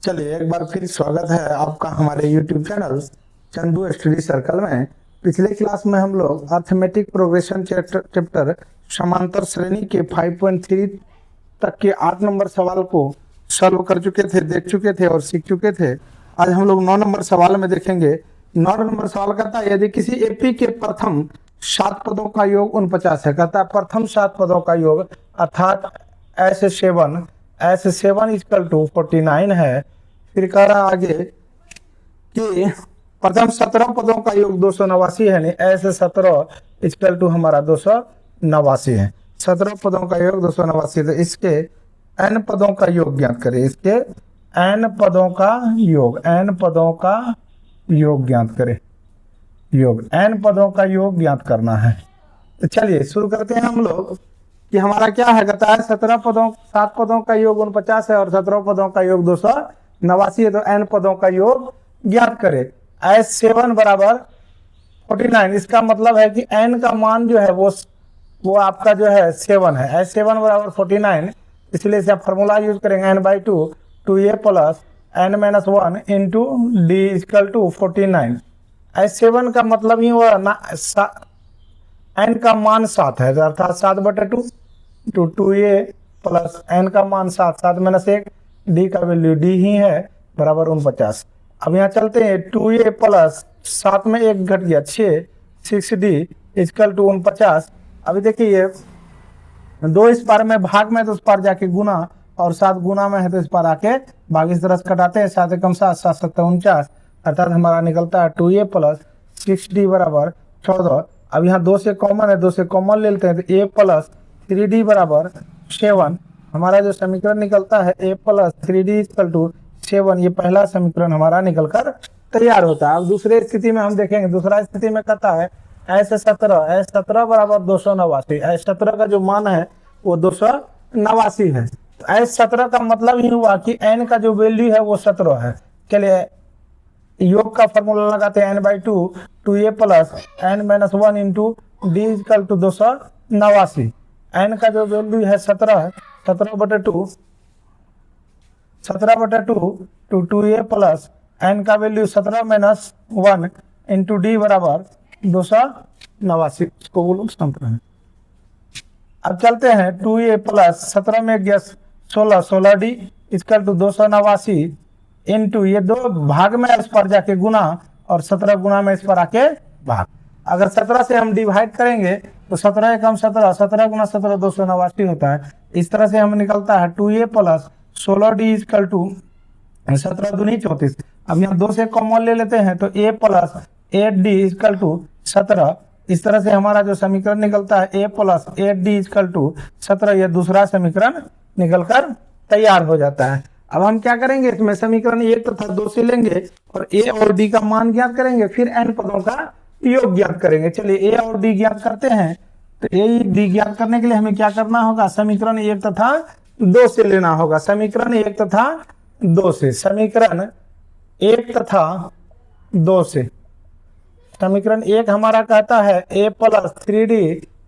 चलिए एक बार फिर स्वागत है आपका हमारे YouTube channel Chandu study circle में। पिछले क्लास में हम लोग अर्थमेटिक प्रोग्रेशन चैप्टर समांतर श्रेणी के 5.3 तक के 8 नंबर सवाल को सॉल्व कर चुके थे, देख चुके थे और सीख चुके थे। आज हम लोग 9 नंबर सवाल में देखेंगे। 9 नंबर सवाल कहता है यदि किसी एपी के प्रथम 7 पदों का योग 49 है, कहता है प्रथम 7 पदों का योग अर्थात S7 इक्वल टू 49 है। फिर कह रहा आगे कि प्रथम 17 पदों का योग 289 है, नहीं S17 इक्वल टू हमारा 289 है। 17 पदों का योग 289, तो इसके n पदों का योग ज्ञात करें। इसके n पदों का योग ज्ञात करें। n पदों का योग ज्ञात करना है। तो चलिए शुरू करते हैं हम लोग कि हमारा क्या है। कहता है 7 पदों का योग 49 है और 17 पदों का योग 289 है, तो n पदों का योग ज्ञात करें। S7 बराबर 49, इसका मतलब है कि n का मान जो है वो आपका जो है 7 है। S7 बराबर 49, इसलिए इसे फॉर्मूला यूज करेंगे n/2 2a plus n-1 into D equal to 49। S7 का मतलब ही हुआ ना n का मान 7 है, अर्थात 7/2 तो 2a प्लस n का मान 7 डी का वैल्यू डी ही है बराबर 49। अब यहाँ चलते हैं 2a प्लस 7 में 1 घट गया 6d इक्वल टू 49। अभी देखिए 2 इस पार में भाग में तो उस पार जाके गुना और 7 गुना में है तो इस पार आके भाग इस तरह से घटाते हैं। 7 एकम 7 7 7 49, अर्थात हमारा निकलता है 2a प्लस 6d बराबर 14। अब यहाँ 2 से कॉमन है, 2 से कॉमन ले लेते हैं तो a प्लस 3d बराबर 7। हमारा जो समीकरण निकलता है a plus 3d equal to 7, ये पहला समीकरण हमारा निकल कर तैयार होता है। अब दूसरे स्थिति में हम देखेंगे। दूसरा स्थिति में कहता है S17 बराबर 289। S17 का जो मान है वो 289 है। तो S17 का मतलब ही हुआ कि n का जो वैल्यू है वो 17 है। चलिए योग का फॉर्मूला लगाते हैं n/2 2a plus n-1 into D equal to 289। n का जो वैल्यू है 17/2 टू 2a प्लस n का वैल्यू 17-1 इंटू डी बराबर 289। इसको वो लोग समझ रहे हैं। अब चलते हैं 2a प्लस 17 में 16d इक्वल टू 289 इंटू ये 2 भाग में इस पर जाके गुना और 17 गुना में इस पर आके भाग। अगर 17 से हम डिवाइड करेंगे तो 17 एकम 17, 17 गुना 17 289 होता है। इस तरह से हम निकलता है 2a plus 16d equal to 17 दूनी 34। अब यहाँ 2 से कॉमन ले लेते हैं तो a plus 8d equal to 17। इस तरह से हमारा जो समीकरण निकलता है a plus 8d equal to 17, यह दूसरा समीकरण निकल कर तैयार हो जाता है। अब हम क्या करेंगे, इसमें समीकरण 1 तथा 2 से लेंगे और a और d का मान ज्ञात करेंगे, फिर n पदों का योग ज्ञात करेंगे। चलिए a और d ज्ञात करते हैं। तो a d ज्ञात करने के लिए हमें क्या करना होगा, समीकरण 1 तथा 2 से लेना होगा। समीकरण 1 तथा 2 से, समीकरण 1 तथा 2 से। समीकरण 1 हमारा कहता है a plus 3d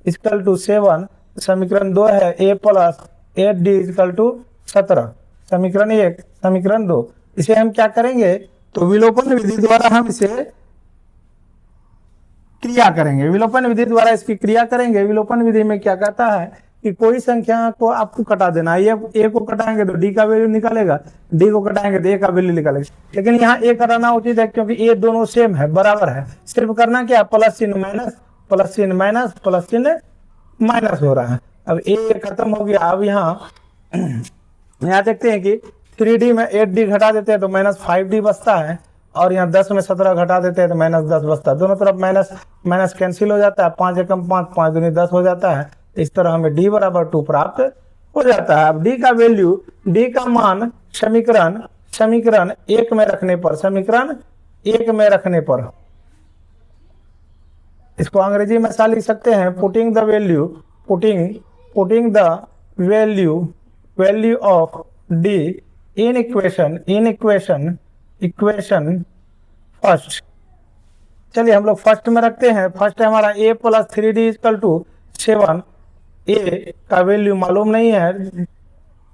equal to 7। समीकरण 2 है a plus 8d equal to 17। समीकरण 1, समीकरण 2। इसे हम क्या करेंगे तो विलोपन विधि द्वारा हम इसे क्रिया करेंगे। विलोपन विधि द्वारा इसकी क्रिया करेंगे। विलोपन विधि में क्या कहता है कि कोई संख्या को आपको कटा देना है। ये a को कटाएंगे तो d का वैल्यू निकलेगा, d को कटाएंगे तो a का वैल्यू निकलेगा। लेकिन यहाँ a कराना उचित है क्योंकि a दोनों सेम है, बराबर है। सिर्फ करना क्या, प्लस चिन्ह माइनस, प्लस चिन्ह माइनस, प्लस चिन्ह माइनस हो रहा है। अब a खत्म हो गया। अब यहाँ देखते हैं कि 3d में 8d घटा देते हैं तो -5d बचता है, और यहाँ 10 में 17 घटा देते हैं तो -10 बचता है। दोनों तरफ माइनस कैंसिल हो जाता है। 5 एकम 5, 5 दूनी 10 हो जाता है। इस तरह हमें d बराबर 2 प्राप्त हो जाता है। अब d का वैल्यू, d का मान समीकरण 1 में रखने पर इसको अंग्रेजी में ऐसा लिख सकते हैं, putting the value of d in equation first. चलिए हम लोग फर्स्ट में रखते हैं। फर्स्ट है हमारा a plus 3d equal to 7। a का वैल्यू मालूम नहीं है,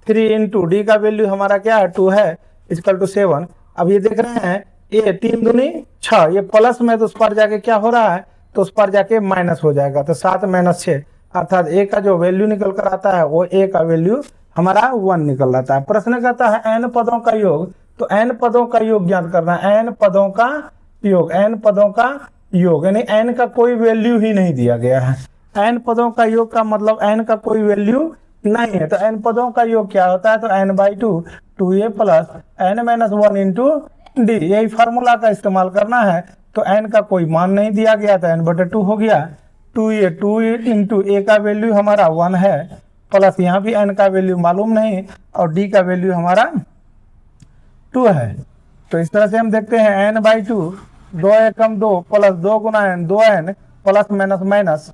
3 इंटू डी का वैल्यू हमारा क्या है 2 है, इक्वल टू 7। अब ये देख रहे हैं ए 3 दूनी 6, ये प्लस में तो उस पर जाके क्या हो रहा है, तो उस पर जाके माइनस हो जाएगा, तो 7 - 6 अर्थात ए का जो वैल्यू निकल कर आता है वो ए का वैल्यू हमारा 1 निकल आता है। प्रश्न कहता है एन पदों का योग, तो एन पदों का योग ज्ञात करना है। एन पदों का योग, एन पदों का योग यानी एन का कोई वैल्यू ही नहीं दिया गया है। एन पदों का योग का मतलब एन का कोई वैल्यू नहीं है, तो एन पदों का योग क्या होता है, तो n/2 2a plus n-1 into D, यही फार्मूला का इस्तेमाल करना है। तो n का कोई मान नहीं दिया गया तो n/2 हो गया, 2a 2 इंटू a का वैल्यू हमारा 1 है, प्लस यहाँ भी n का वैल्यू मालूम नहीं और d का वैल्यू हमारा 2 है। तो इस तरह से हम देखते हैं n/2 2 एकम 2 प्लस 2 गुना n 2n plus minus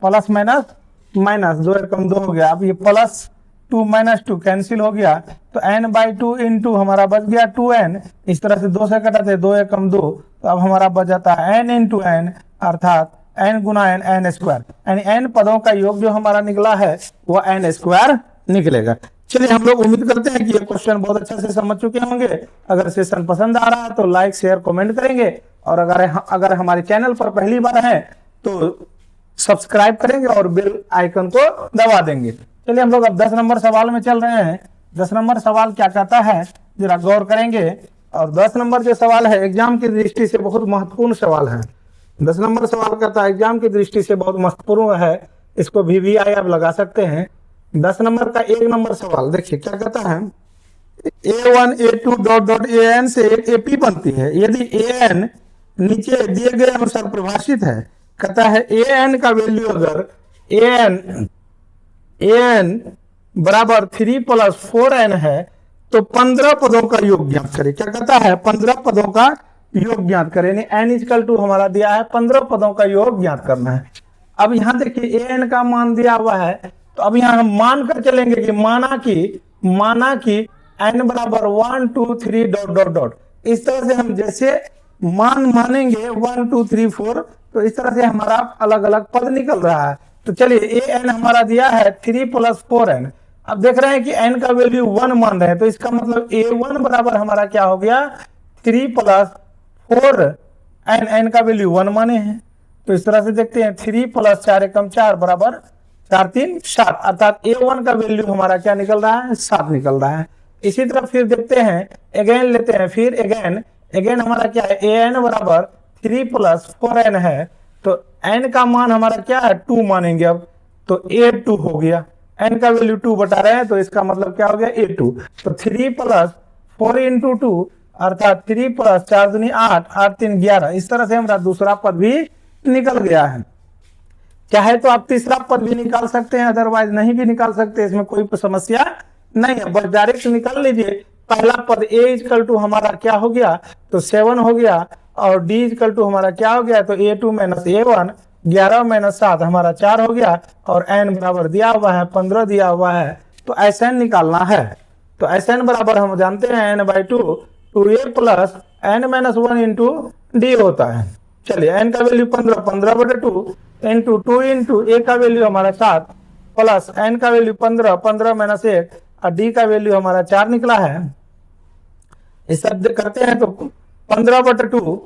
plus minus 2 एकम 2 हो गया। अब ये प्लस 2 - 2 कैंसिल हो गया, तो n/2 इंटू हमारा बच गया 2n, इस तरह से 2 से कटाते 2 एकम 2, तो अब हमारा बच जाता है n इंटू n अर्थात n गुना n n स्क्वायर, यानी n पदों का योग जो हमारा निकला है वो n स्क्वायर निकलेगा। चलिए हम लोग उम्मीद करते हैं कि ये क्वेश्चन बहुत अच्छे से समझ चुके होंगे। अगर सेशन पसंद आ रहा है तो लाइक शेयर कमेंट करेंगे, और अगर हमारे चैनल पर पहली बार है तो सब्सक्राइब करेंगे और बेल आइकन को दबा देंगे। चलिए हम लोग अब 10 नंबर सवाल में चल रहे हैं। 10 नंबर सवाल क्या कहता है जरा गौर करेंगे, और 10 नंबर जो सवाल है एग्जाम की दृष्टि से बहुत महत्वपूर्ण सवाल है। 10 नंबर सवाल कहता है एग्जाम की दृष्टि से बहुत महत्वपूर्ण है, इसको VVI आप लगा सकते हैं। 10 नंबर का 1 नंबर सवाल देखिए क्या कहता है, A1 A2 dot dot AN से एक AP बनती है यदि AN नीचे दिए गए अनुसार परिभाषित है। कहता है AN का वैल्यू अगर AN बराबर 3 + 4n है तो 15 पदों का योग ज्ञात करें। क्या कहता है 15 पदों का योग ज्ञात करें, n = हमारा दिया है 15 पदों का योग ज्ञात करना है। अब यहाँ देखिए AN का मान दिया हुआ है, तो अब यहाँ हम मान कर चलेंगे कि माना कि n बराबर 1 2 3 डॉट डॉट डॉट, इस तरह से हम जैसे मान मानेंगे 1 2 3 4, तो इस तरह से हमारा अलग अलग पद निकल रहा है। तो चलिए AN हमारा दिया है 3 + 4n, अब देख रहे हैं कि n का वैल्यू 1 मान रहे हैं, तो इसका मतलब A1 बराबर हमारा क्या हो गया 3 + 4n, n का वैल्यू 1 माने हैं। तो इस तरह से देखते हैं 3 + 4 एकम 4 बराबर 4 3 7, अर्थात A1 का वैल्यू हमारा क्या निकल रहा है 7 निकल रहा है। इसी तरह फिर देखते हैं अगेन लेते हैं, फिर अगेन हमारा क्या है AN बराबर 3 + 4n है, तो n का मान हमारा क्या है 2 मानेंगे अब, तो A2 हो गया, n का वैल्यू 2 बता रहे हैं तो इसका मतलब क्या हो गया A2। तो 3 + 4 इंटू 2 अर्थात 3 + 4 दूनी 8 8 3 11, इस तरह से हमारा दूसरा पद भी निकल गया है। चाहे तो आप तीसरा पद भी निकाल सकते हैं, अदरवाइज नहीं भी निकाल सकते, इसमें कोई समस्या नहीं है, बस डायरेक्ट निकाल लीजिए। पहला पद A = हमारा क्या हो गया तो 7 हो गया, और D = हमारा क्या हो गया तो A2 - A1, 11 - 7 हमारा 4 हो गया, और n बराबर दिया हुआ है 15 दिया हुआ है, तो SN निकालना है। तो SN बराबर हम जानते हैं n/2 2a plus n-1 into d होता है। चलिए n का वैल्यू 15/2 इंटू 2 इंटू a का वैल्यू हमारा 7 प्लस n का वैल्यू 15 - 1 और d का वैल्यू हमारा 4 निकला है। इस शब्द करते हैं तो 15/2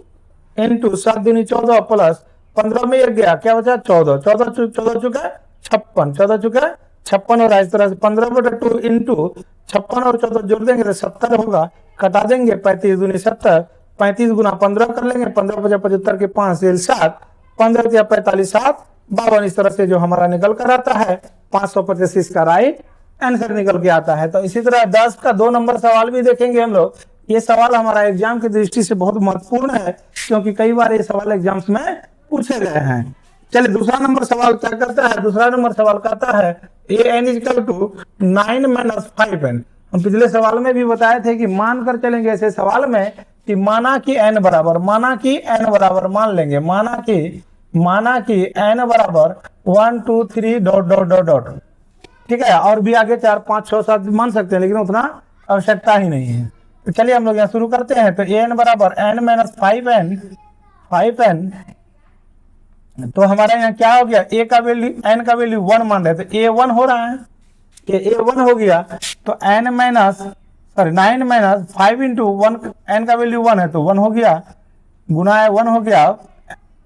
इंटू 7 दूनी 14 प्लस 15 में 1 गया, क्या बचा 14 चुका 56, 14 चुका 56, और इस तरह से 15/2 इंटू 56 और 14 जोड़ देंगे तो 70 होगा, कटा देंगे 35 दूनी 70, 35 गुना 15 कर लेंगे, 15 × 75 के 5 से 7, 15 या 45 7 52, इस तरह से जो हमारा निकल कर आता है 525 का राइट आंसर निकल के आता है। तो इसी तरह 10 का 2 नंबर सवाल भी देखेंगे हम लोग। ये सवाल हमारा एग्जाम की दृष्टि से बहुत महत्वपूर्ण है, क्योंकि कई बार ये सवाल एग्जाम्स में पूछे गए हैं। चलिए दूसरा नंबर सवाल क्या करता है, दूसरा नंबर सवाल कहता है AN = 9 - 5n। हम पिछले सवाल में भी बताए थे कि मान कर चलेंगे ऐसे सवाल में कि माना कि n बराबर मान लेंगे, माना कि n बराबर 1 2 3 डॉट डॉट डॉट डॉट, ठीक है, और भी आगे 4 5 6 7 मान सकते हैं, लेकिन उतना आवश्यकता ही नहीं है। तो चलिए हम लोग यहाँ शुरू करते हैं। तो AN बराबर n - 5n, तो हमारे यहाँ क्या हो गया n का वैल्यू 1 मान रहे, तो A1 हो रहा है, A1 हो गया, तो n - sorry 9 minus 5 into 1, n का वैल्यू 1 है तो 1 हो गया, गुना है 1 हो गया,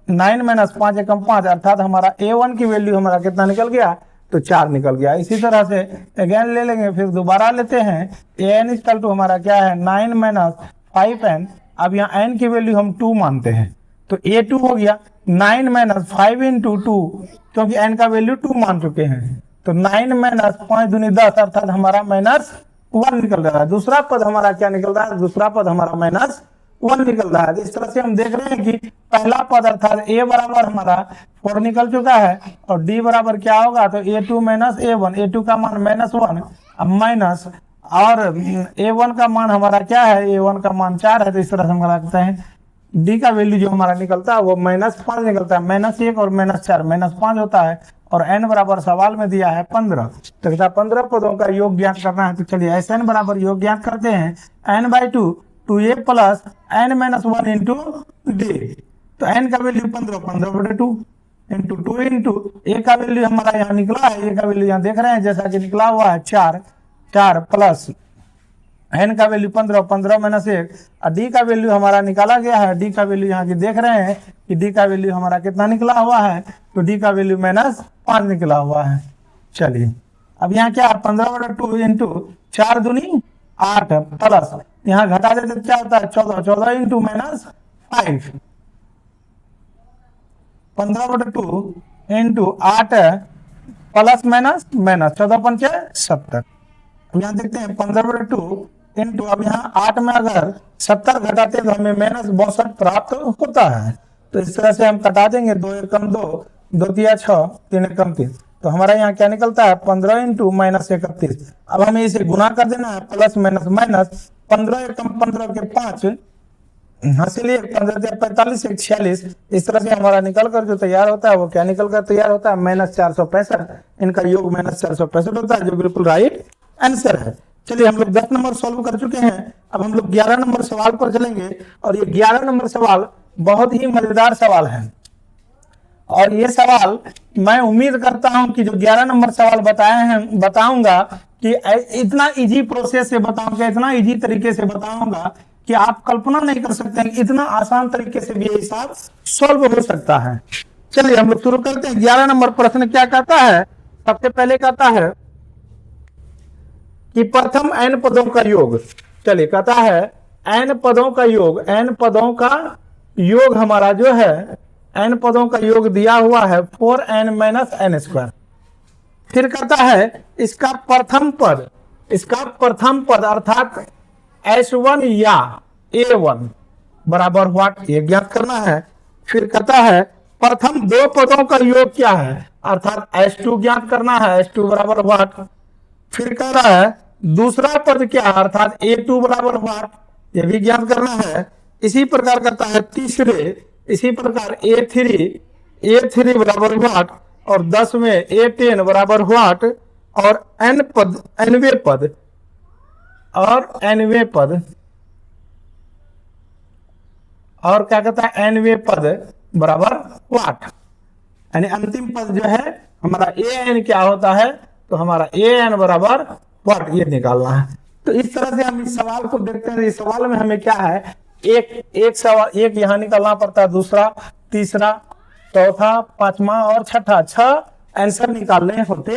9 माइनस 5 एकम 5, अर्थात हमारा A1 की वैल्यू हमारा कितना निकल गया, तो 4 निकल गया। इसी तरह से अगेन ले लेंगे, फिर दोबारा लेते हैं, an इक्वल टू हमारा क्या है 9 माइनस 5n। अब यहाँ n की वैल्यू हम 2 मानते हैं तो A2 हो गया 9 माइनस 5 इंटू 2, क्योंकि n का वैल्यू 2 मान चुके हैं तो 9 माइनस 5 दूनी 10, अर्थात हमारा -1 निकल रहा है। दूसरा पद हमारा क्या निकल रहा है, दूसरा पद हमारा -1 निकल रहा है। इस तरह से हम देख रहे हैं कि पहला पद अर्थात a बराबर हमारा 4 निकल चुका है और d बराबर क्या होगा, तो A2 माइनस A1, A2 का मान -1, अब माइनस और A1 का मान हमारा क्या है, A1 का मान 4 है, तो इस तरह से हम रखते हैं d का वैल्यू जो हमारा निकलता है वो -5 निकलता है, -1 और -4 -5 होता है, और n बराबर सवाल में दिया है 15, तो कहता 15 पदों का योग ज्ञात करना है। तो चलिए Sn बराबर योग ज्ञात करते हैं, n/2 2a plus n-1 into d, तो n का वैल्यू 15/2 इंटू 2 इंटू a का वैल्यू हमारा यहाँ निकला है, a का वैल्यू यहाँ देख रहे हैं जैसा कि निकला हुआ है 4 प्लस n का वैल्यू 15 माइनस 1, और d का वैल्यू हमारा निकाला गया है, d का वैल्यू यहाँ की देख रहे हैं कि d का वैल्यू हमारा कितना निकला हुआ है, तो d का वैल्यू -5 निकला हुआ है। चलिए अब यहाँ क्या है 15/2 इंटू 4 दूनी 8 प्लस यहाँ घटा देते क्या होता है 14 इंटू -5, 15/2 इंटू 8 प्लस माइनस 14×5 70। यहाँ देखते हैं 15/2 इंटू, अब यहाँ 8 में अगर 70 घटाते तो हमें -62 प्राप्त होता है, तो इस तरह से हम कटा देंगे, 2 एकम 2, 2 तिया 6, 3 एकम 3, तो हमारा यहाँ क्या निकलता है 15 इंटू -31। अब हमें इसे गुना कर देना है, प्लस माइनस माइनस 15 एकम 15 के 5 हासिल 15 45 46, इस तरह से हमारा निकल कर जो तैयार होता है वो क्या निकल कर तैयार होता है -465, इनका योग -465 होता है, जो बिल्कुल राइट आंसर है। चलिए हम लोग 10 नंबर सॉल्व कर चुके हैं, अब हम लोग 11 नंबर सवाल पर चलेंगे, और ये 11 नंबर सवाल बहुत ही मजेदार सवाल है, और ये सवाल मैं उम्मीद करता हूं कि जो 11 नंबर सवाल बताऊंगा कि इतना इजी प्रोसेस से बताऊंगा, इतना इजी तरीके से बताऊंगा कि आप कल्पना नहीं कर सकते हैं, इतना आसान तरीके से भी ये हिसाब सॉल्व हो सकता है। चलिए हम लोग शुरू करते हैं। 11 नंबर प्रश्न क्या कहता है, सबसे पहले कहता है कि प्रथम n पदों का योग, चलिए कहता है n पदों का योग, n पदों का योग हमारा जो है n पदों का योग दिया हुआ है 4n माइनस n²। फिर कहता है इसका प्रथम पद अर्थात S1 या A1 बराबर व्हाट, ये ज्ञात करना है। फिर कहता है प्रथम 2 पदों का योग क्या है, अर्थात S2 ज्ञात करना है, S2 बराबर व्हाट। फिर कह रहा है दूसरा पद क्या है, अर्थात A2 बराबर व्हाट, ये भी ज्ञात करना है। इसी प्रकार करता है इसी प्रकार A3 बराबर व्हाट, और 10 में A10 बराबर व्हाट, और nवे पद और क्या कहता है nवे पद बराबर व्हाट, यानी अंतिम पद जो है हमारा an क्या होता है, तो हमारा an बराबर व्हाट, ये निकालना है। तो इस तरह से हम इस सवाल को देखते हैं। इस सवाल में हमें क्या है, एक सवाल एक यहाँ निकालना पड़ता है, दूसरा, तीसरा, चौथा, पांचवा और छठा, 6 आंसर निकालने होते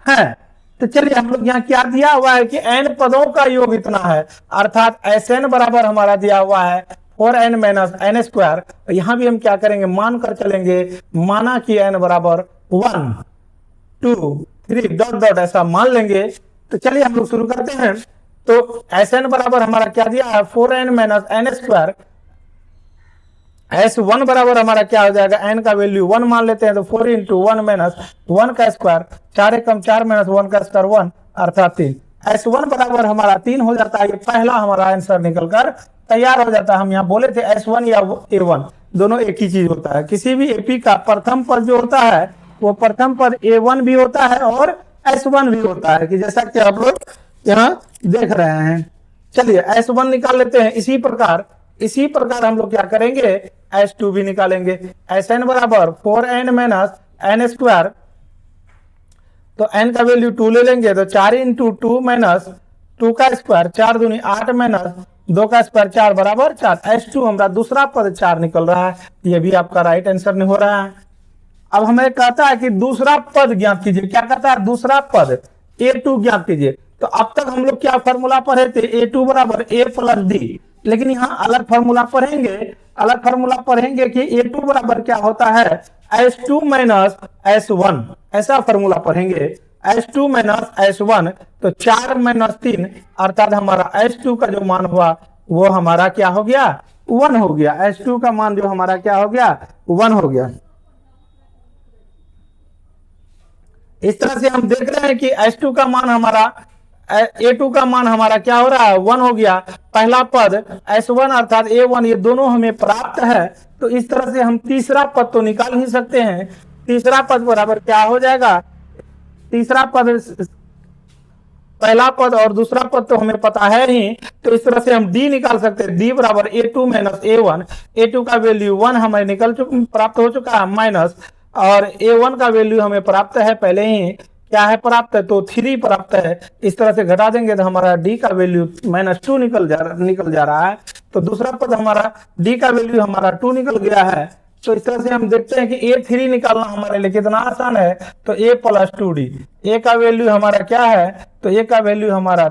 हैं। तो चलिए हम लोग यहाँ क्या दिया हुआ है कि n पदों का योग इतना है, अर्थात Sn बराबर हमारा दिया हुआ है 4n माइनस n²। यहाँ भी हम क्या करेंगे, मान कर चलेंगे, माना कि n बराबर 1 2 3 डॉट डॉट ऐसा मान लेंगे। तो चलिए हम लोग शुरू करते हैं। तो Sn बराबर हमारा क्या दिया है 4n माइनस n²। S1 बराबर हमारा क्या हो जाएगा, n का वैल्यू 1 मान लेते हैं, तो 4 इंटू 1 माइनस 1 का स्क्वायर, 4 एकम 4 माइनस 1 का स्क्वायर 1 अर्थात 3। S1 बराबर हमारा 3 हो जाता है, ये पहला हमारा आंसर निकल कर तैयार हो जाता है। हम यहाँ बोले थे S1 या A1 दोनों एक ही चीज होता है। किसी भी एपी का प्रथम पद जो होता है वो प्रथम पद A1 भी होता है और S1 भी होता है, कि जैसा कि आप लोग यहाँ देख रहे हैं। चलिए S1 निकाल लेते हैं। इसी प्रकार हम लोग क्या करेंगे, S2 भी निकालेंगे। Sn बराबर 4n माइनस n², तो n का वैल्यू 2 ले लेंगे, तो 4 इंटू 2 माइनस 2 का स्क्वायर 4 दूनी 8 माइनस 2 का स्क्वायर 4 बराबर 4। H2 हमारा दूसरा पद 4 निकल रहा है, ये भी आपका राइट आंसर नहीं हो रहा है। अब हमें कहता है कि दूसरा पद ज्ञात कीजिए। क्या कहता है? दूसरा पद A2 ज्ञात कीजिए। तो अब तक हम लोग क्या फॉर्मूला पढ़े थे? A2 बराबर A प्लस डी। लेकिन यहाँ अलग फॉर्मूला पढ़ेंगे, अलग फॉर्मूला पढ़ेंगे कि A2 बराबर क्या होता है? H2 माइनस S1, ऐसा फॉर्मूला पढ़ेंगे। H2 माइनस S1, तो 4 माइनस 3 अर्थात हमारा H2 का जो मान हुआ वो हमारा क्या हो गया? 1 हो गया। H2 का मान जो हमारा क्या हो गया? 1 हो गया। इस तरह से हम देख रहे हैं कि H2 का मान हमारा A2 का मान हमारा क्या हो रहा है? 1 हो गया। पहला पद S1 अर्थात A1 ये दोनों हमें प्राप्त है। तो इस तरह से हम तीसरा पद तो निकाल ही सकते हैं। तीसरा पद बराबर क्या हो जाएगा? तीसरा पद, पहला पद और दूसरा पद तो हमें पता है ही, तो इस तरह से हम D निकाल सकते हैं। D बराबर A2 माइनस A1। A2 का वैल्यू 1 हमें प्राप्त हो चुका है, माइनस, और A1 का वैल्यू हमें प्राप्त है पहले ही, क्या है प्राप्त है? तो 3 प्राप्त है। इस तरह से घटा देंगे तो हमारा D का वैल्यू -2 निकल जा रहा है। तो दूसरा पद हमारा D का वैल्यू हमारा 2 निकल गया है। तो इस तरह से हम देखते हैं कि A3 निकालना हमारे लिए कितना आसान है। तो A प्लस 2D, A का वैल्यू हमारा क्या है? तो A का वैल्यू हमारा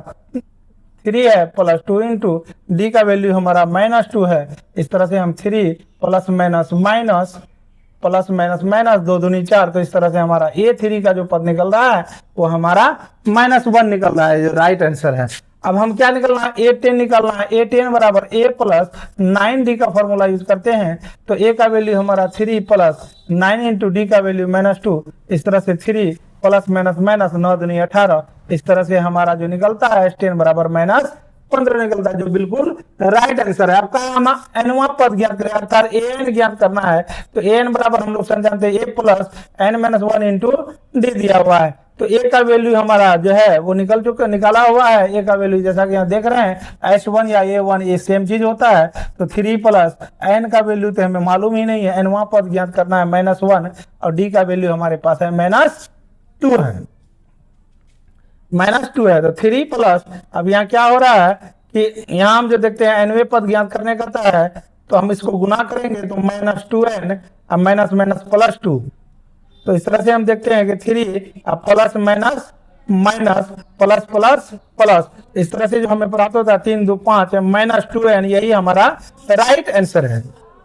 3 है, प्लस 2 इंटू D का वैल्यू हमारा -2 है। इस तरह से हम 3 plus minus minus plus minus minus 2 दूनी 4। तो इस तरह से हमारा A3 का जो पद निकल रहा है वो हमारा -1 निकल रहा है, जो राइट आंसर है। अब हम क्या निकलना है? A10 निकलना है। A10 बराबर A प्लस 9D का फॉर्मूला यूज करते हैं। तो A का वैल्यू हमारा 3 प्लस 9 इंटू D का वैल्यू -2। इस तरह से 3 प्लस माइनस माइनस 9 दूनी 18। इस तरह से हमारा जो निकलता है S10 बराबर -15 निकलता है, जो बिल्कुल राइट आंसर है। आपका एनवा पद ज्ञात करें, अर्थात एन ज्ञात करना है। तो एन बराबर हम लोग जानते हैं A plus n-1 into D दिया हुआ है। तो A का वैल्यू हमारा जो है वो निकाला हुआ है। A का वैल्यू जैसा कि यहाँ देख रहे हैं H1 या A1 ये सेम चीज होता है। तो 3 प्लस n का वैल्यू तो हमें मालूम ही नहीं है, एनवा पद ज्ञात करना है -1, और D का वैल्यू हमारे पास है -2 है, -2 है। तो 3 प्लस, अब यहाँ क्या हो रहा है कि यहाँ हम जो देखते हैं एनवे पद ज्ञात करने करता है, तो हम इसको गुना करेंगे तो -2n अब माइनस माइनस +2। तो इस तरह से हम देखते हैं कि 3 अब plus minus minus plus plus plus, इस तरह से जो हमें प्राप्त होता है 3 2 5 -2n, यही हमारा राइट आंसर है।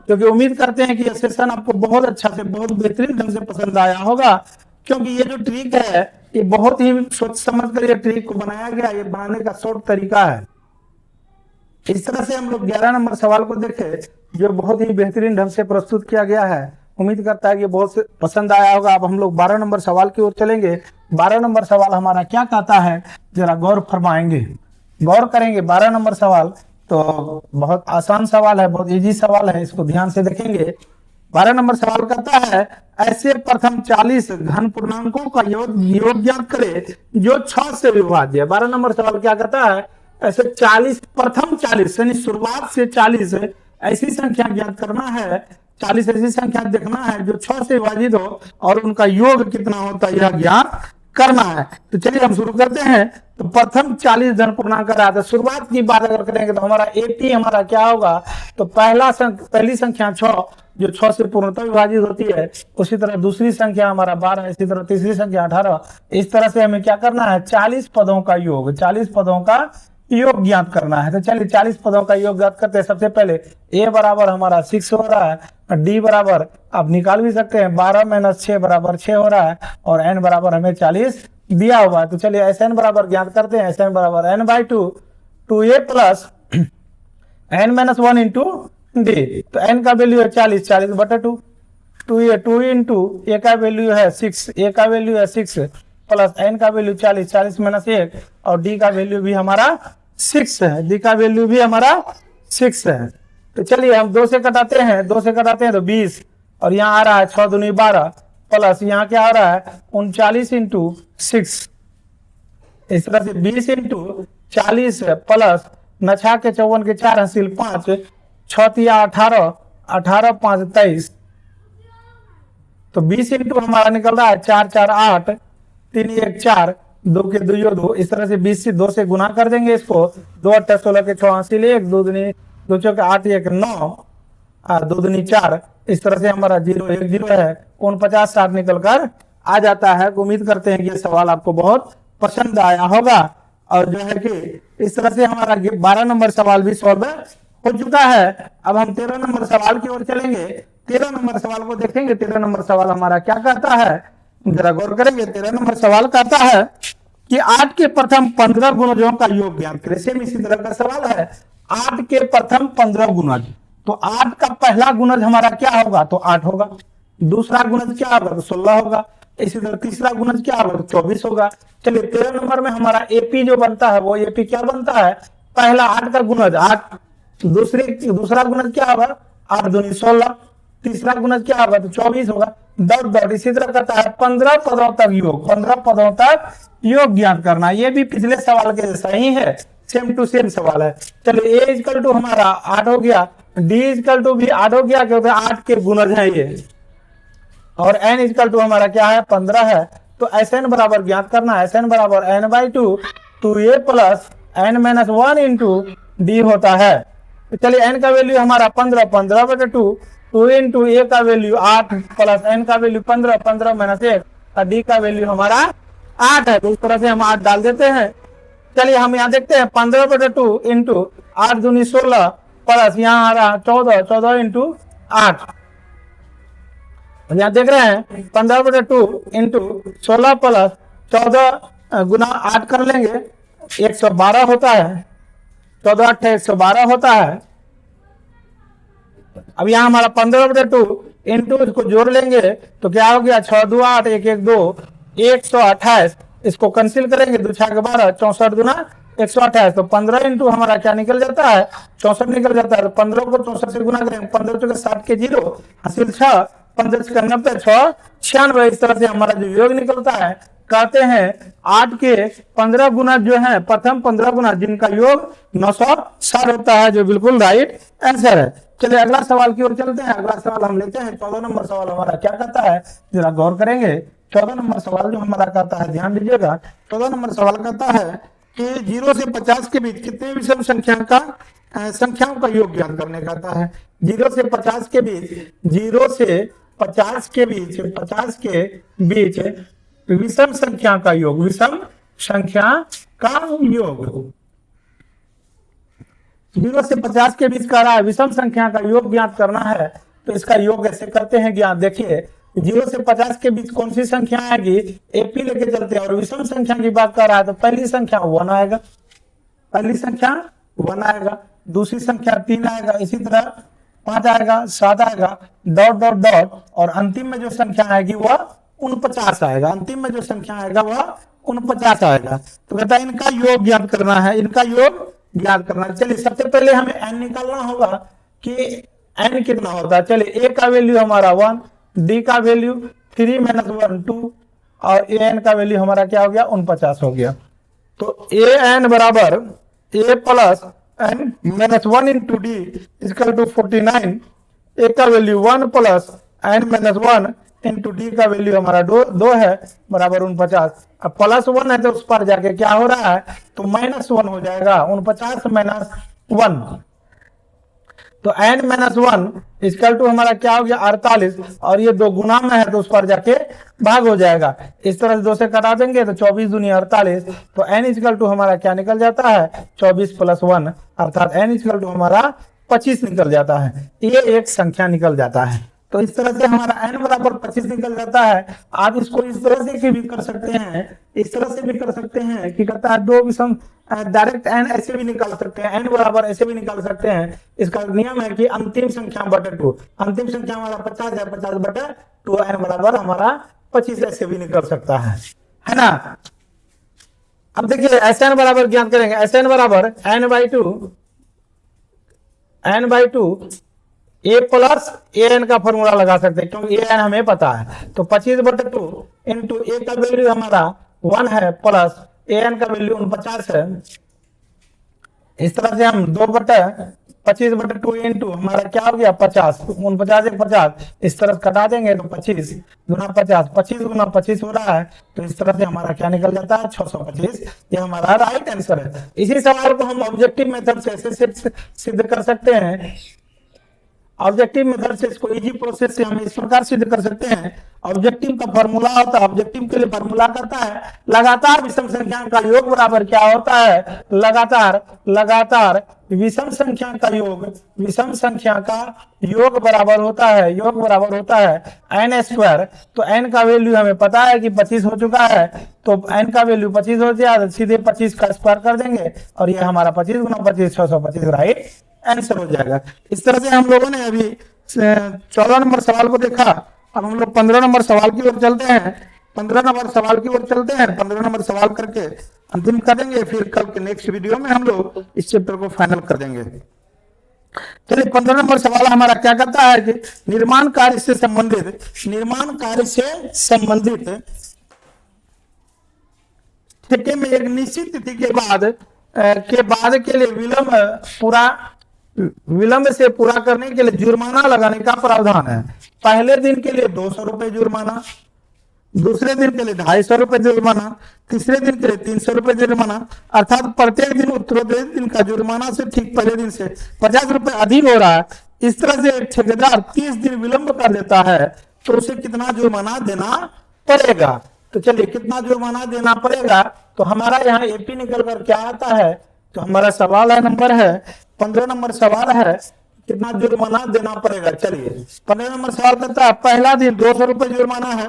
क्योंकि उम्मीद करते हैं कि यह सेशन आपको बहुत अच्छा से बहुत बेहतरीन ढंग से पसंद आया होगा, क्योंकि ये जो ट्रिक है ये बहुत ही सोच समझ कर ये ट्रिक को बनाया गया, ये बनाने का शॉर्ट तरीका है। इस तरह से हम लोग 11 नंबर सवाल को देखें, जो बहुत ही बेहतरीन ढंग से प्रस्तुत किया गया है। उम्मीद करता है कि बहुत पसंद आया होगा। अब हम लोग 12 नंबर सवाल की ओर चलेंगे। 12 नंबर सवाल हमारा क्या कहता है, जरा गौर फरमाएंगे, गौर करेंगे। 12 नंबर सवाल तो बहुत आसान सवाल है, बहुत इजी सवाल है, इसको ध्यान से देखेंगे। 12 नंबर सवाल कहता है, ऐसे प्रथम 40 घन पूर्णांकों का योग ज्ञात करे जो 6 से विभाज्य है। 12 नंबर सवाल क्या कहता है, ऐसे 40 प्रथम 40 यानी शुरुआत से 40 ऐसी संख्या ज्ञात करना है, 40 ऐसी संख्या देखना है जो 6 से विभाजित हो और उनका योग कितना होता है यह ज्ञात करना है। तो चलिए हम शुरू करते हैं। तो प्रथम 40 धन पूर्णांक रहा था, शुरुआत की बात अगर करेंगे तो हमारा 80 हमारा क्या होगा, तो पहली संख्या 6 जो 6 से पूर्णतः विभाजित होती है, उसी तरह दूसरी संख्या हमारा 12, इसी तरह तीसरी संख्या 18। इस तरह से हमें क्या करना है, 40 पदों का योग, 40 पदों का योग ज्ञात करना है। तो चलिए 40 पदों का योग ज्ञात करते हैं। सबसे पहले A बराबर हमारा 6 हो रहा है, D बराबर आप निकाल भी सकते हैं 12 - 6 बराबर 6 हो रहा है, और n बराबर हमें 40 दिया हुआ है। तो चलिए Sn बराबर ज्ञात करते हैं। Sn बराबर n/2 2a plus n-1 into D। तो n का वैल्यू है 40, 40/2, 2a 2 इंटू a का वैल्यू है 6, a का वैल्यू है 6 प्लस n का वैल्यू 40, 40 - 1, और D का वैल्यू भी हमारा 6 है, D का वैल्यू भी हमारा 6 है। तो चलिए हम 2 से कटाते हैं, 2 से कटाते हैं तो 20, और यहाँ आ रहा है 6 दूनी 12 प्लस यहाँ क्या आ रहा है 39 इंटू 6। इस तरह से 20 इंटू 40 प्लस नछा के 54 के 4 हासिल 5, 6 तिया 18, 18 5 23। तो 20 इंटू हमारा निकल रहा है 4 4 8, 3 1 4, 2 के 2 2, इस तरह से 20 से 2 से गुना कर देंगे इसको। 2 8 16 के 86 ले, 1 2 दूनी 2 चौके 8 1 9, 2 दूनी 4, इस तरह से हमारा 0 1 0 है, 49 60 निकल कर आ जाता है। उम्मीद करते हैं कि ये सवाल आपको बहुत पसंद आया होगा। और जो है कि इस तरह से हमारा 12 नंबर सवाल भी सॉल्व हो चुका है। अब हम 13 नंबर सवाल की ओर चलेंगे। 13 नंबर सवाल को देखेंगे। 13 नंबर सवाल हमारा क्या कहता है, जरा गौर करेंगे। 13 नंबर सवाल कहता है कि 8 के प्रथम 15 गुणजों का योग ज्ञात करें। सेम इसी तरह का सवाल है। 8 के प्रथम 15 गुणज, तो 8 का पहला गुणज हमारा क्या होगा, तो 8 होगा। दूसरा गुणज क्या होगा, तो 16 होगा। इसी तरह तीसरा गुणज क्या होगा, तो 24 होगा। चलिए 13 नंबर में हमारा एपी जो बनता है, वो एपी क्या बनता है, पहला 8 का गुणज 8, दूसरा गुणज क्या होगा, 8 दूनी 16, तीसरा गुणज क्या होगा, तो 24 होगा। डॉट डॉट इसी तरह करता है 15 पदों तक योग, 15 पदों तक योग ज्ञात करना। ये भी पिछले सवाल के जैसा ही है, सेम टू सेम सवाल है। चलिए ए इक्वल टू हमारा 8 हो गया, डी इक्वल टू भी 8 हो गया, क्योंकि 8 के गुणज है ये, और एन इक्वल टू हमारा क्या है, 15 है। तो एस एन बराबर ज्ञात करना है। एस एन बराबर n by 2 2a plus N minus 1 into d होता है। तो चलिए एन का वैल्यू हमारा 15, 15 बटे 2, 2 इंटू ए का वैल्यू 8 प्लस एन का वैल्यू 15, 15 माइनस 1, और डी का वैल्यू हमारा 8 है। तो इस तरह से हम 8 डाल देते हैं। चलिए हम यहाँ देखते हैं 15 बटे 2 इंटू 8 दूनी 16 प्लस यहाँ आ रहा 14, 14 इंटू 8। यहाँ देख रहे हैं 15 बटे 2 इंटू 16 प्लस 14 गुना 8 कर लेंगे, 112 होता है। 14 8 112 होता है। अब यहाँ हमारा 15 बटे 2 इंटू इसको जोड़ लेंगे तो क्या हो गया, 6 2 8 1 1 2 128। इसको कैंसिल करेंगे, 2 6 12 64 गुना 128। तो 15 इंटू हमारा क्या निकल जाता है, 64 निकल जाता है। तो 15 को 64 से गुना करेंगे, 15 चौके 60 के 0 हासिल 6, 15 से 90 6 96। इस तरह से हमारा जो योग निकलता है, कहते हैं 8 के 15 गुना जो है, प्रथम 15 गुना जिनका योग 960 होता है, जो बिल्कुल राइट आंसर है। चलिए अगला सवाल की ओर चलते हैं। अगला सवाल हम लेते हैं। 14 नंबर सवाल हमारा क्या कहता है, जरा गौर करेंगे। 14 नंबर सवाल जो हमारा कहता है, ध्यान दीजिएगा। 14 नंबर सवाल कहता है कि 0 से 50 के बीच कितने विषम संख्याओं का योग ज्ञात करने कहता है। 0 से 50 के बीच, 0 से 50 के बीच, 50 के बीच विषम संख्या का योग, विषम संख्या का योग। 0 से 50 के बीच कह रहा है, विषम संख्या का योग ज्ञात करना है। तो इसका योग ऐसे करते हैं ज्ञात। देखिए 0 से 50 के बीच कौन सी संख्या आएगी, एपी लेके चलते हैं। और विषम संख्या की बात कर रहा है तो पहली संख्या 1 आएगा, पहली संख्या 1 आएगा, दूसरी संख्या 3 आएगा, इसी तरह 5 आएगा, 7 आएगा, डॉट डॉट डॉट, और अंतिम में जो संख्या आएगी वह 49 आएगा। अंतिम में जो संख्या आएगा वह 49 आएगा। तो कहता है इनका योग ज्ञात करना है, इनका योग ज्ञात करना है। चलिए सबसे पहले हमें एन निकालना होगा कि एन कितना होता है। चलिए ए का वैल्यू हमारा 1, डी का वैल्यू 3 माइनस 1 2, और ए एन का वैल्यू हमारा क्या हो गया, 49 हो गया। तो ए एन बराबर A plus N minus 1 into D equal to 49। A का value 1 plus N minus 1 into D का वैल्यू हमारा 2 है, बराबर 49। अब प्लस 1 है तो उस पर जाके क्या हो रहा है, तो माइनस 1 हो जाएगा, 49 माइनस 1। तो n माइनस 1 इक्वल टू हमारा क्या हो गया, 48, और ये 2 गुना में है तो उस पर जाके भाग हो जाएगा। इस तरह से 2 से कटा देंगे तो 24 दूनी 48। तो n इक्वल टू हमारा क्या निकल जाता है, 24 प्लस 1, अर्थात n इक्वल टू हमारा 25 निकल जाता है। ये एक संख्या निकल जाता है। तो इस तरह से हमारा n बराबर 25 निकल जाता है। आप इसको इस तरह से भी कर सकते हैं, इस तरह से भी कर सकते हैं कि कहता है 2 विषम डायरेक्ट n ऐसे भी निकाल सकते हैं, n बराबर ऐसे भी निकाल सकते हैं। इसका नियम है कि अंतिम संख्या बटे 2, अंतिम संख्या हमारा 50 है, 50 बटे 2, n बराबर हमारा 25 ऐसे भी निकल सकता है ना। अब देखिए Sn बराबर ज्ञात करेंगे। Sn बराबर n by two a plus a n का फॉर्मूला लगा सकते हैं, क्योंकि ए एन हमें पता है। तो 25 बटे 2 इंटू ए का वैल्यू हमारा 1 है प्लस ए एन का वैल्यू 49 है। इस तरह से हम 2 बटे 25/2 इंटू हमारा क्या हो गया 50, 49 एक 50, इस तरफ कटा देंगे तो 25 गुना 50, 25 गुना 25 हो रहा है, तो इस तरह से हमारा क्या निकल जाता है 625। ये हमारा राइट आंसर है। इसी सवाल को हम ऑब्जेक्टिव मेथड से ऐसे सिद्ध कर सकते हैं। ऑब्जेक्टिव मेथड से इसको इजी प्रोसेस से हम इस प्रकार सिद्ध कर सकते हैं। ऑब्जेक्टिव का फॉर्मूला होता है, ऑब्जेक्टिव के लिए फॉर्मूला करता है लगातार विषम संख्या का योग बराबर क्या होता है, लगातार विषम संख्या का योग, विषम संख्या का योग बराबर होता है n स्क्वायर। तो n का वैल्यू हमें पता है कि 25 हो चुका है, तो n का वैल्यू 25 हो जाए, सीधे 25 का स्क्वायर कर देंगे और ये हमारा 25 गुना 25 625 राइट आंसर हो जाएगा। इस तरह से हम लोगों ने अभी 14 नंबर सवाल को देखा। अब हम लोग 15 नंबर सवाल की ओर चलते हैं। 15 नंबर सवाल की ओर चलते हैं। 15 नंबर सवाल करके अंतिम करेंगे, फिर कल के नेक्स्ट वीडियो में हम लोग इस चैप्टर को फाइनल कर देंगे। चलिए 15 नंबर सवाल हमारा क्या कहता है कि निर्माण कार्य से संबंधित ठेके में एक निश्चित तिथि के बाद के लिए विलंब से पूरा करने के लिए जुर्माना लगाने का प्रावधान है। पहले दिन के लिए 200 रुपए जुर्माना, दूसरे दिन के लिए 250 रुपए जुर्माना, तीसरे दिन के लिए 300 रुपए जुर्माना, अर्थात प्रत्येक दिन उत्तरोत्तर दिन का जुर्माना से ठीक पहले दिन से 50 रुपए अधिक हो रहा है। इस तरह से एक ठेकेदार 30 दिन विलंब कर देता है तो उसे कितना जुर्माना देना पड़ेगा। तो चलिए कितना जुर्माना देना पड़ेगा, तो हमारा यहाँ एपी निकल कर क्या आता है, तो हमारा सवाल है नंबर है 15 नंबर सवाल है कितना जुर्माना देना पड़ेगा। चलिए 15 नंबर सवाल करता है पहला दिन 200 रुपए जुर्माना है,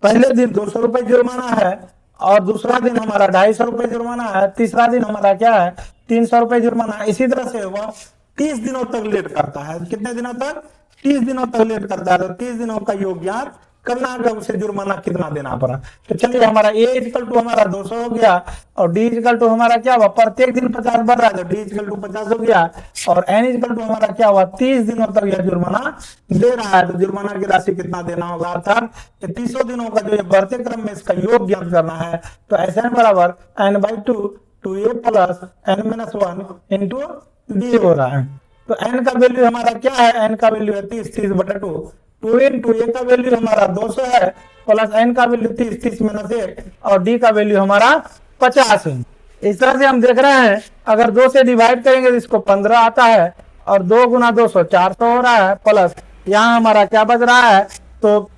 पहले दिन 200 रुपए जुर्माना है, और दूसरा दिन हमारा 250 रुपए जुर्माना है, तीसरा दिन हमारा क्या है 300 रुपए जुर्माना। इसी तरह से वह 30 दिनों तक लेट करता है। कितने दिनों तक? 30 दिनों तक लेट करता है। तो 30 दिनों का योग ज्ञात करना है, उसे जुर्माना कितना देना पड़ा। तो चलिए हमारा a इक्वल टू हमारा 200 हो गया और d इक्वल टू हमारा क्या हुआ, प्रत्येक दिन 50 बढ़ रहा है तो d इक्वल टू 50 हो गया, और n इक्वल टू हमारा क्या हुआ 30 दिनों तक यह जुर्माना दे रहा है। तो जुर्माना की राशि कितना देना होगा, अर्थात 300 दिनों का जो बढ़ते क्रम में इसका योग ज्ञात करना है। तो Sn बराबर n/2 2a plus n-1 into d हो रहा है। तो n का वैल्यू हमारा क्या है, n का वैल्यू है 30/2, 2 इंटू a का वैल्यू हमारा 200 है प्लस n का वैल्यू 30 - 1 और d का वैल्यू हमारा 50 है। इस तरह से हम देख रहे हैं अगर 2 से डिवाइड करेंगे तो इसको 15 आता है और 2 गुना 200 400 हो रहा है, प्लस यहाँ हमारा क्या बच रहा है तो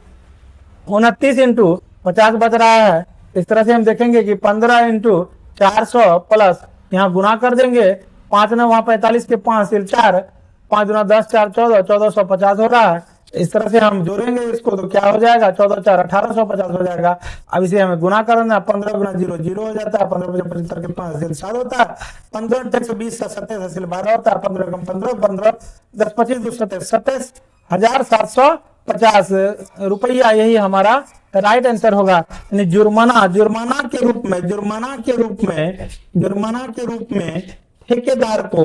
29 इंटू 50 बच रहा है। इस तरह से हम देखेंगे कि 15 इंटू 400 प्लस यहाँ गुना कर देंगे 5 ना वहाँ 45 के 5 सिर्फ 4, 5 गुना 10 4 14 1450 हो रहा है। इस तरह से हम जोड़ेंगे इसको तो क्या हो जाएगा 14 4 1850 हो जाएगा। अब इसे हमें गुना करना है, 15 गुना 0 0 हो जाता है, 15 75 के 5 से 7 होता है, 15 120 से 27 से 12 होता है, 15 कम 15 15 10 25 2 27 27,750 रुपया। यही हमारा राइट आंसर होगा। यानी जुर्माना के रूप में ठेकेदार को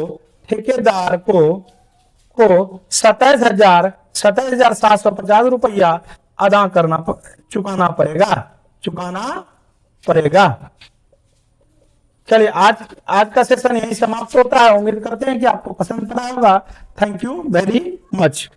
27,750 रुपया चुकाना पड़ेगा। चलिए आज का सेशन यही समाप्त होता है। उम्मीद करते हैं कि आपको पसंद आया होगा। Thank you very much.